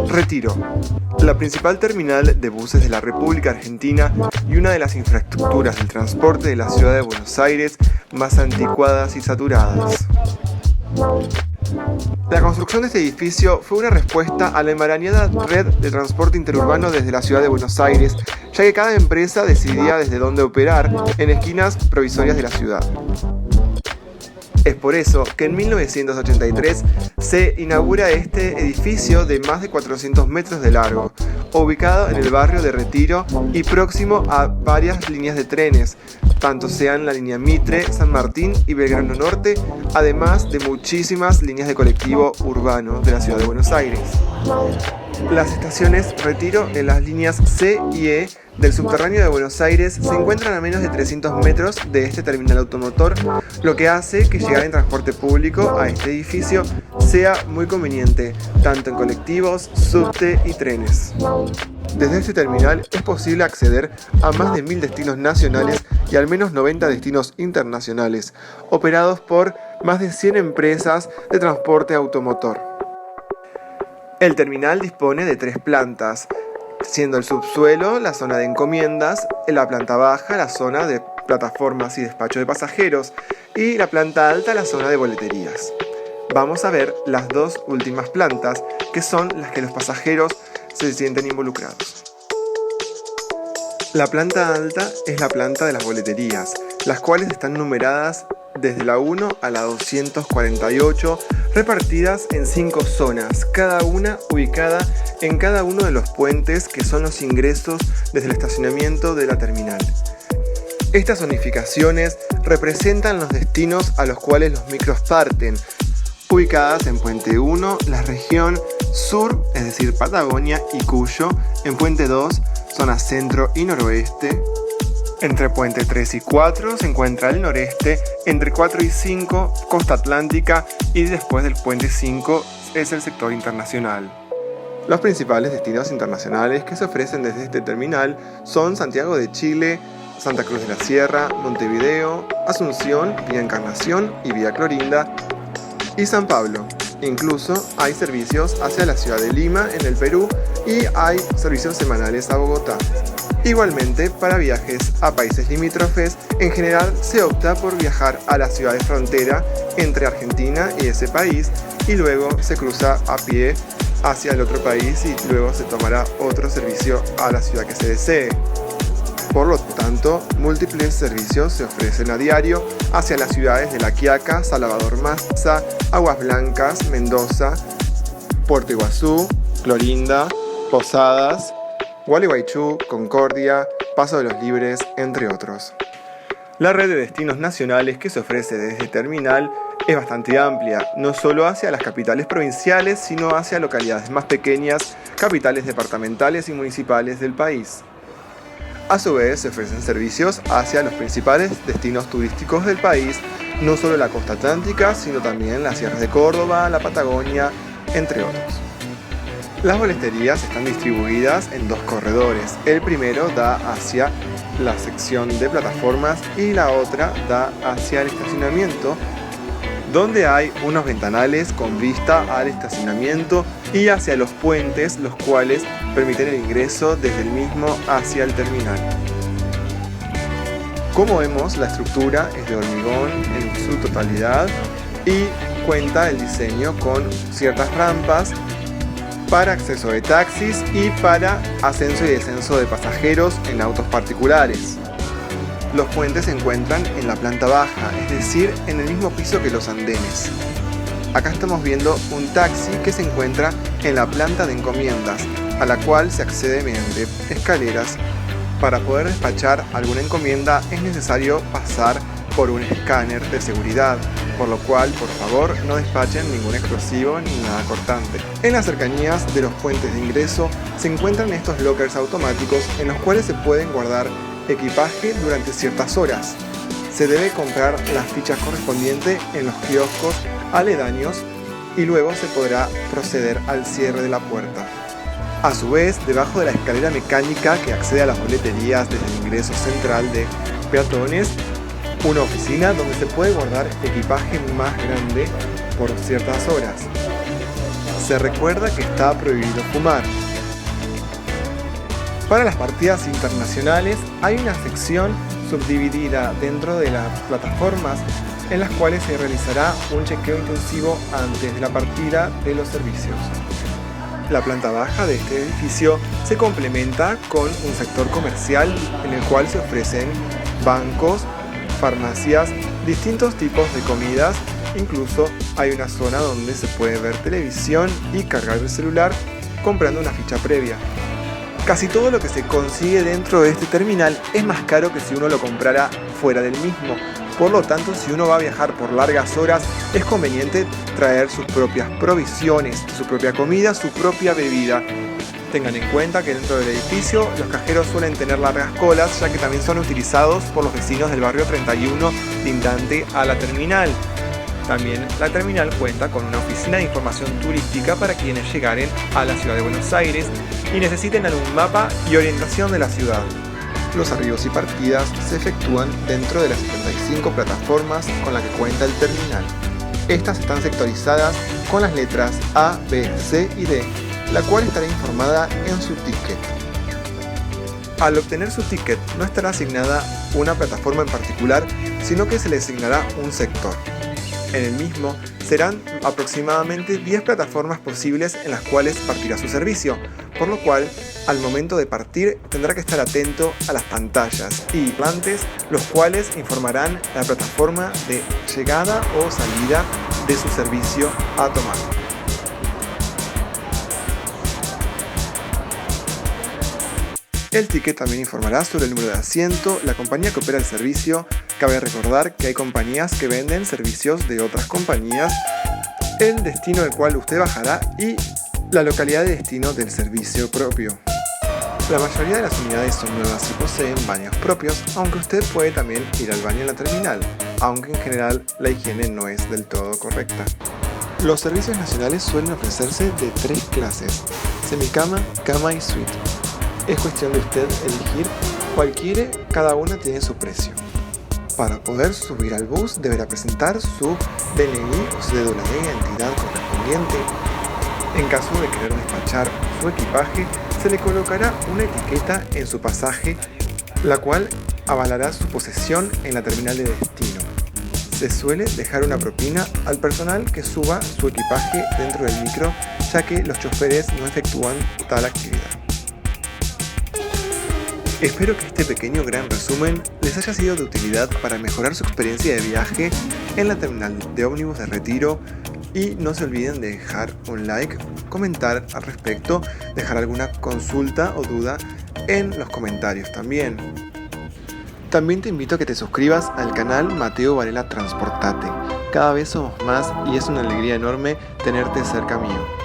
Retiro, la principal terminal de buses de la República Argentina y una de las infraestructuras del transporte de la ciudad de Buenos Aires más anticuadas y saturadas. La construcción de este edificio fue una respuesta a la enmarañada red de transporte interurbano desde la ciudad de Buenos Aires, ya que cada empresa decidía desde dónde operar en esquinas provisorias de la ciudad. Es por eso que en 1983 se inaugura este edificio de más de 400 metros de largo, ubicado en el barrio de Retiro y próximo a varias líneas de trenes, tanto sean la línea Mitre, San Martín y Belgrano Norte, además de muchísimas líneas de colectivo urbano de la ciudad de Buenos Aires. Las estaciones Retiro en las líneas C y E del subterráneo de Buenos Aires se encuentran a menos de 300 metros de este terminal automotor, lo que hace que llegar en transporte público a este edificio sea muy conveniente, tanto en colectivos, subte y trenes. Desde este terminal es posible acceder a más de 1000 destinos nacionales y al menos 90 destinos internacionales, operados por más de 100 empresas de transporte automotor. El terminal dispone de 3 plantas, siendo el subsuelo la zona de encomiendas, la planta baja la zona de plataformas y despacho de pasajeros y la planta alta la zona de boleterías. Vamos a ver las dos últimas plantas, que son las que los pasajeros se sienten involucrados. La planta alta es la planta de las boleterías, las cuales están numeradas desde la 1 a la 248, repartidas en 5 zonas, cada una ubicada en cada uno de los puentes que son los ingresos desde el estacionamiento de la terminal. Estas zonificaciones representan los destinos a los cuales los micros parten, ubicadas en Puente 1, la región sur, es decir, Patagonia y Cuyo, en Puente 2, zona centro y noroeste. Entre Puente 3 y 4 se encuentra el noreste, entre 4 y 5 costa atlántica y después del Puente 5 es el sector internacional. Los principales destinos internacionales que se ofrecen desde este terminal son Santiago de Chile, Santa Cruz de la Sierra, Montevideo, Asunción, Vía Encarnación y Vía Clorinda y San Pablo. Incluso hay servicios hacia la ciudad de Lima en el Perú y hay servicios semanales a Bogotá. Igualmente, para viajes a países limítrofes, en general se opta por viajar a la ciudad de frontera entre Argentina y ese país y luego se cruza a pie hacia el otro país y luego se tomará otro servicio a la ciudad que se desee. Por lo tanto, múltiples servicios se ofrecen a diario hacia las ciudades de La Quiaca, Salvador Mazza, Aguas Blancas, Mendoza, Puerto Iguazú, Clorinda, Posadas, Gualeguaychú, Concordia, Paso de los Libres, entre otros. La red de destinos nacionales que se ofrece desde el terminal es bastante amplia, no solo hacia las capitales provinciales, sino hacia localidades más pequeñas, capitales departamentales y municipales del país. A su vez, se ofrecen servicios hacia los principales destinos turísticos del país, no solo la costa atlántica, sino también las sierras de Córdoba, la Patagonia, entre otros. Las boleterías están distribuidas en 2 corredores. El primero da hacia la sección de plataformas y la otra da hacia el estacionamiento, donde hay unos ventanales con vista al estacionamiento y hacia los puentes, los cuales permiten el ingreso desde el mismo hacia el terminal. Como vemos, la estructura es de hormigón en su totalidad y cuenta el diseño con ciertas rampas para acceso de taxis y para ascenso y descenso de pasajeros en autos particulares. Los puentes se encuentran en la planta baja, es decir, en el mismo piso que los andenes. Acá estamos viendo un taxi que se encuentra en la planta de encomiendas, a la cual se accede mediante escaleras. Para poder despachar alguna encomienda es necesario pasar por un escáner de seguridad, por lo cual, por favor, no despachen ningún explosivo ni nada cortante. En las cercanías de los puentes de ingreso se encuentran estos lockers automáticos en los cuales se pueden guardar equipaje durante ciertas horas. Se debe comprar las fichas correspondientes en los kioscos aledaños y luego se podrá proceder al cierre de la puerta. A su vez, debajo de la escalera mecánica que accede a las boleterías desde el ingreso central de peatones, Una oficina donde se puede guardar equipaje más grande por ciertas horas. Se recuerda que está prohibido fumar. Para las partidas internacionales hay una sección subdividida dentro de las plataformas en las cuales se realizará un chequeo intensivo antes de la partida de los servicios. La planta baja de este edificio se complementa con un sector comercial en el cual se ofrecen bancos, farmacias, distintos tipos de comidas, incluso hay una zona donde se puede ver televisión y cargar el celular comprando una ficha previa. Casi todo lo que se consigue dentro de este terminal es más caro que si uno lo comprara fuera del mismo. Por lo tanto, si uno va a viajar por largas horas, es conveniente traer sus propias provisiones, su propia comida, su propia bebida. Tengan en cuenta que dentro del edificio los cajeros suelen tener largas colas, ya que también son utilizados por los vecinos del barrio 31 lindante a la terminal. También la terminal cuenta con una oficina de información turística para quienes llegaren a la ciudad de Buenos Aires y necesiten algún mapa y orientación de la ciudad. Los arribos y partidas se efectúan dentro de las 75 plataformas con las que cuenta el terminal. Estas están sectorizadas con las letras A, B, C y D, la cual estará informada en su ticket. Al obtener su ticket no estará asignada una plataforma en particular, sino que se le asignará un sector. En el mismo serán aproximadamente 10 plataformas posibles en las cuales partirá su servicio, por lo cual al momento de partir tendrá que estar atento a las pantallas y parlantes, los cuales informarán la plataforma de llegada o salida de su servicio a tomar. El ticket también informará sobre el número de asiento, la compañía que opera el servicio. Cabe recordar que hay compañías que venden servicios de otras compañías, el destino del cual usted bajará y la localidad de destino del servicio propio. La mayoría de las unidades son nuevas y poseen baños propios, aunque usted puede también ir al baño en la terminal, aunque en general la higiene no es del todo correcta. Los servicios nacionales suelen ofrecerse de 3 clases: semicama, cama y suite. Es cuestión de usted elegir cuál quiere, cada una tiene su precio. Para poder subir al bus deberá presentar su DNI o cédula de identidad correspondiente. En caso de querer despachar su equipaje, se le colocará una etiqueta en su pasaje, la cual avalará su posesión en la terminal de destino. Se suele dejar una propina al personal que suba su equipaje dentro del micro, ya que los choferes no efectúan tal actividad. Espero que este pequeño gran resumen les haya sido de utilidad para mejorar su experiencia de viaje en la terminal de ómnibus de Retiro, y no se olviden de dejar un like, comentar al respecto, dejar alguna consulta o duda en los comentarios también. También te invito a que te suscribas al canal Mateo Varela Transportate. Cada vez somos más y es una alegría enorme tenerte cerca mío.